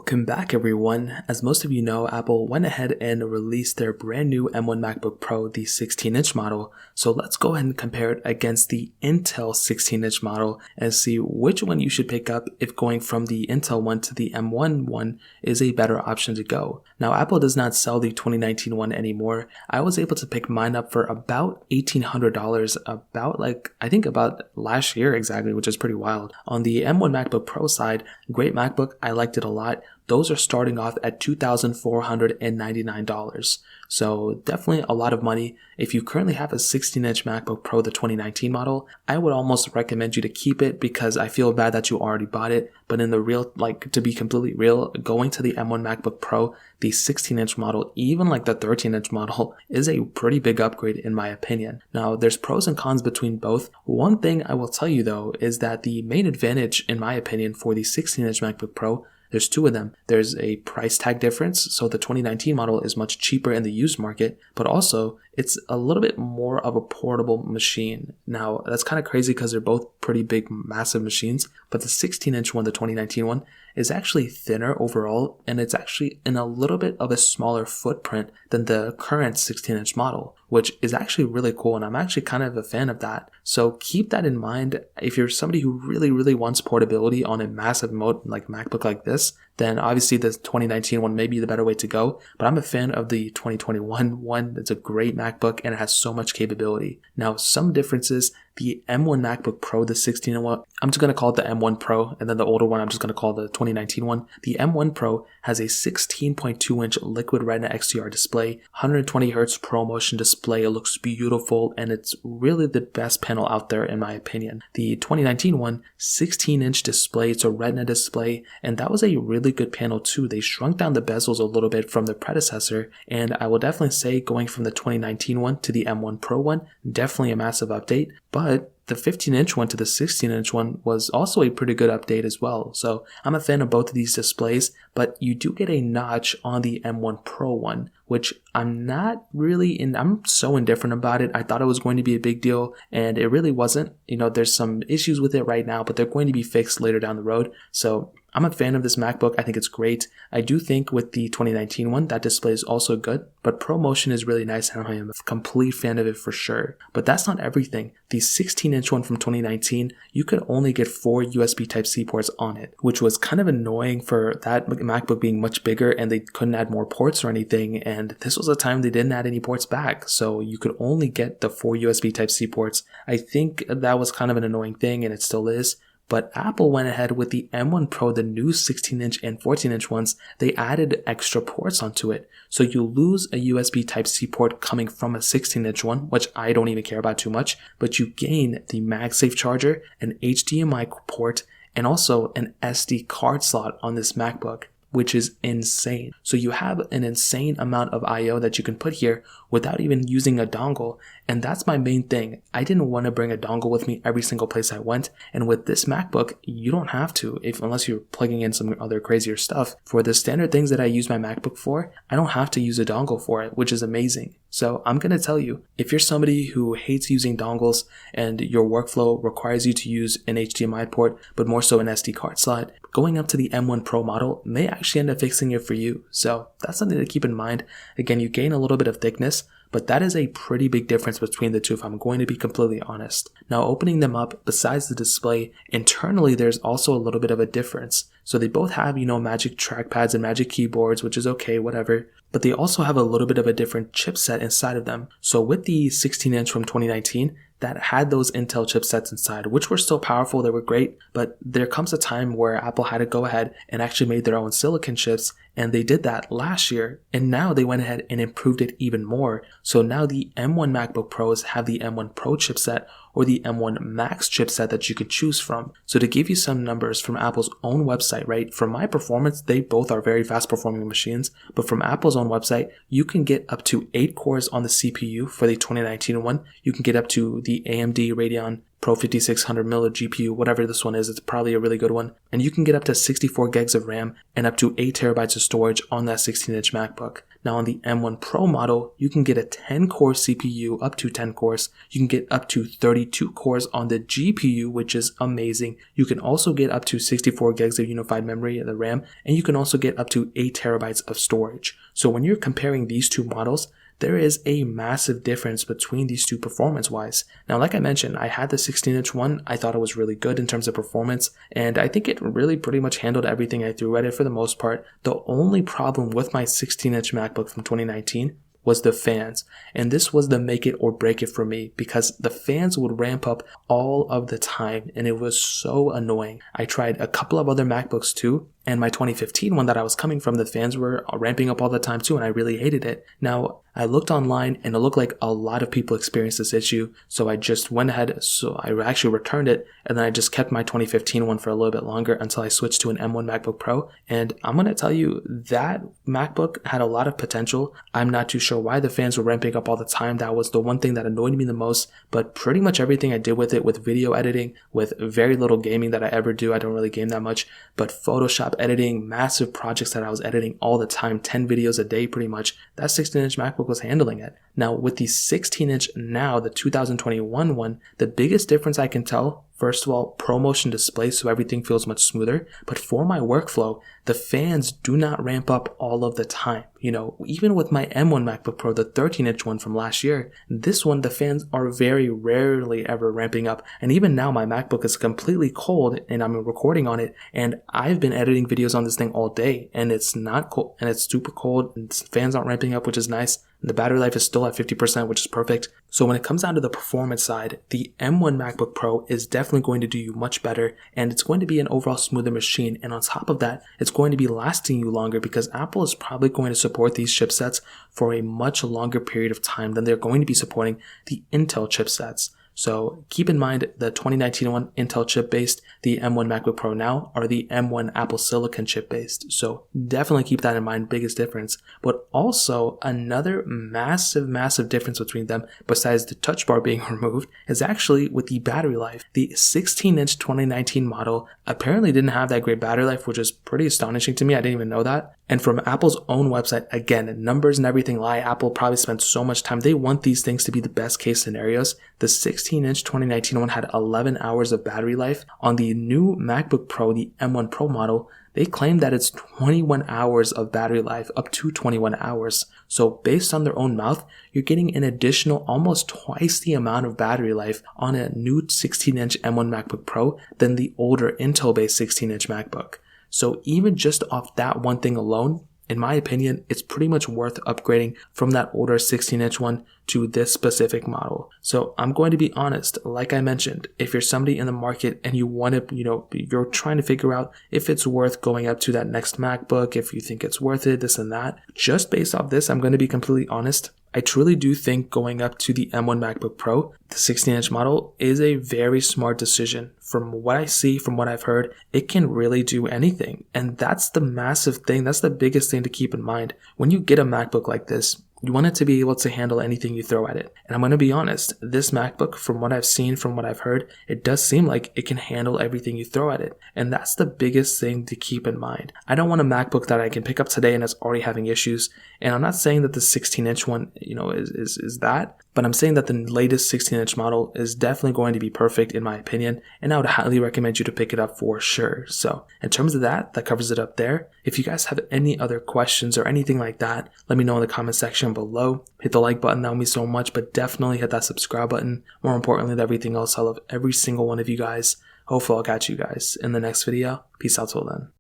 Welcome back everyone. As most of you know, Apple went ahead and released their brand new M1 MacBook Pro, the 16-inch model. So let's go ahead and compare it against the Intel 16-inch model and see which one you should pick up if going from the Intel one to the M1 one is a better option to go. Now, Apple does not sell the 2019 one anymore. I was able to pick mine up for about $1,800, about last year exactly, which is pretty wild. On the M1 MacBook Pro side, great MacBook, I liked it a lot. Those are starting off at $2,499. So definitely a lot of money. If you currently have a 16-inch MacBook Pro, the 2019 model, I would almost recommend you to keep it because I feel bad that you already bought it. But in the real, to be completely real, going to the M1 MacBook Pro, the 16-inch model, even like the 13-inch model, is a pretty big upgrade in my opinion. Now, there's pros and cons between both. One thing I will tell you though is that the main advantage, in my opinion, for the 16-inch MacBook Pro, there's two of them. There's a price tag difference, so the 2019 model is much cheaper in the used market, but also it's a little bit more of a portable machine. Now, that's kind of crazy because they're both pretty big, massive machines, but the 16-inch one, the 2019 one, is actually thinner overall, and it's actually in a little bit of a smaller footprint than the current 16-inch model, which is actually really cool, and I'm actually kind of a fan of that. So keep that in mind. If you're somebody who really wants portability on a massive MacBook like this, then obviously the 2019 one may be the better way to go, but I'm a fan of the 2021 one. It's a great MacBook and it has so much capability. Now, some differences: the M1 MacBook Pro, the 16-inch one, I'm just going to call it the M1 Pro, and then the older one I'm just going to call the 2019 one. The M1 Pro has a 16.2-inch Liquid Retina XDR display, 120Hz ProMotion display. It looks beautiful, and it's really the best panel out there in my opinion. The 2019 one, 16-inch display, it's a Retina display, and that was a really good panel too. They shrunk down the bezels a little bit from the predecessor, and I will definitely say going from the 2019 one to the M1 Pro one, definitely a massive update. But the 15-inch one to the 16-inch one was also a pretty good update as well. So I'm a fan of both of these displays, but you do get a notch on the M1 Pro one, which I'm so indifferent about it. I thought it was going to be a big deal, and it really wasn't. There's some issues with it right now, but they're going to be fixed later down the road. So I'm a fan of this MacBook. I think it's great. I do think with the 2019 one, that display is also good, but ProMotion is really nice, and I am a complete fan of it for sure. But that's not everything. The 16-inch one from 2019, you could only get 4 USB Type-C ports on it, which was kind of annoying for that MacBook being much bigger, and they couldn't add more ports or anything, and this was a time they didn't add any ports back, so you could only get the 4 USB Type-C ports. I think that was kind of an annoying thing, and it still is. But Apple went ahead with the M1 Pro, the new 16-inch and 14-inch ones. They added extra ports onto it. So you lose a USB Type-C port coming from a 16-inch one, which I don't even care about too much, but you gain the MagSafe charger, an HDMI port, and also an SD card slot on this MacBook, which is insane. So you have an insane amount of I/O that you can put here without even using a dongle. And that's my main thing. I didn't want to bring a dongle with me every single place I went. And with this MacBook, you don't have to, unless you're plugging in some other crazier stuff. For the standard things that I use my MacBook for, I don't have to use a dongle for it, which is amazing. So I'm going to tell you, if you're somebody who hates using dongles and your workflow requires you to use an HDMI port, but more so an SD card slot, going up to the M1 Pro model may actually end up fixing it for you. So that's something to keep in mind. Again, you gain a little bit of thickness, but that is a pretty big difference between the two if I'm going to be completely honest. Now, opening them up, besides the display, internally there's also a little bit of a difference. So they both have, magic trackpads and magic keyboards, which is okay, whatever. But they also have a little bit of a different chipset inside of them. So with the 16-inch from 2019, that had those Intel chipsets inside, which were still powerful, they were great, but there comes a time where Apple had to go ahead and actually made their own silicon chips, and they did that last year, and now they went ahead and improved it even more. So now the M1 MacBook Pros have the M1 Pro chipset or the M1 Max chipset that you could choose from. So to give you some numbers from Apple's own website, right, for my performance, they both are very fast performing machines, but from Apple's own website, you can get up to 8 cores on the CPU for the 2019 one. You can get up to the AMD Radeon Pro 5600mm GPU, whatever this one is, it's probably a really good one. And you can get up to 64 gigs of RAM and up to 8 terabytes of storage on that 16-inch MacBook. Now on the M1 Pro model, you can get a 10-core CPU, up to 10 cores. You can get up to 32 cores on the GPU, which is amazing. You can also get up to 64 gigs of unified memory, the RAM, and you can also get up to 8 terabytes of storage. So when you're comparing these two models, there is a massive difference between these two performance-wise. Now, like I mentioned, I had the 16-inch one. I thought it was really good in terms of performance, and I think it really pretty much handled everything I threw at it for the most part. The only problem with my 16-inch MacBook from 2019 was the fans, and this was the make it or break it for me because the fans would ramp up all of the time and it was so annoying. I tried a couple of other MacBooks too, and my 2015 one that I was coming from, the fans were ramping up all the time too, and I really hated it. Now, I looked online and it looked like a lot of people experienced this issue, so I just went ahead, so I actually returned it, and then I just kept my 2015 one for a little bit longer until I switched to an M1 MacBook Pro, and I'm going to tell you that MacBook had a lot of potential. I'm not too sure why the fans were ramping up all the time. That was the one thing that annoyed me the most, but pretty much everything I did with it, with video editing, with very little gaming that I ever do, I don't really game that much, but Photoshop editing, massive projects that I was editing all the time, 10 videos a day pretty much, that 16-inch MacBook was handling it. Now with the 16-inch now, the 2021 one, the biggest difference I can tell, first of all, ProMotion display, so everything feels much smoother. But for my workflow, the fans do not ramp up all of the time. You know, even with my M1 MacBook Pro, the 13-inch one from last year, this one, the fans are very rarely ever ramping up. And even now, my MacBook is completely cold and I'm recording on it. And I've been editing videos on this thing all day and it's not cold and it's super cold and fans aren't ramping up, which is nice. The battery life is still at 50%, which is perfect. So when it comes down to the performance side, the M1 MacBook Pro is definitely going to do you much better, and it's going to be an overall smoother machine. And on top of that, it's going to be lasting you longer because Apple is probably going to support these chipsets for a much longer period of time than they're going to be supporting the Intel chipsets. So keep in mind the 2019 one, Intel chip based, the M1 MacBook Pro now are the M1 Apple Silicon chip based. So definitely keep that in mind, biggest difference. But also another massive difference between them, besides the touch bar being removed, is actually with the battery life. The 16-inch 2019 model apparently didn't have that great battery life, which is pretty astonishing to me. I didn't even know that. And from Apple's own website, again, numbers and everything lie. Apple probably spent so much time. They want these things to be the best case scenarios. The 16-inch 2019 one had 11 hours of battery life. On the new MacBook Pro, the M1 Pro model, they claim that it's 21 hours of battery life, up to 21 hours. So based on their own mouth, you're getting an additional almost twice the amount of battery life on a new 16-inch M1 MacBook Pro than the older Intel-based 16-inch MacBook. So even just off that one thing alone, in my opinion, it's pretty much worth upgrading from that older 16-inch one to this specific model. So I'm going to be honest, like I mentioned, if you're somebody in the market and you want to, you're trying to figure out if it's worth going up to that next MacBook, if you think it's worth it, this and that, just based off this, I'm going to be completely honest. I truly do think going up to the M1 MacBook Pro, the 16-inch model, is a very smart decision. From what I see, from what I've heard, it can really do anything. And that's the massive thing. That's the biggest thing to keep in mind. When you get a MacBook like this, you want it to be able to handle anything you throw at it. And I'm going to be honest, this MacBook, from what I've seen, from what I've heard, it does seem like it can handle everything you throw at it. And that's the biggest thing to keep in mind. I don't want a MacBook that I can pick up today and is already having issues. And I'm not saying that the 16-inch one, is that. But I'm saying that the latest 16-inch model is definitely going to be perfect in my opinion, and I would highly recommend you to pick it up for sure. So in terms of that covers it up there. If you guys have any other questions or anything like that, let me know in the comment section below. Hit the like button, that would mean so much, but definitely hit that subscribe button. More importantly than everything else, I love every single one of you guys. Hopefully I'll catch you guys in the next video. Peace out till then.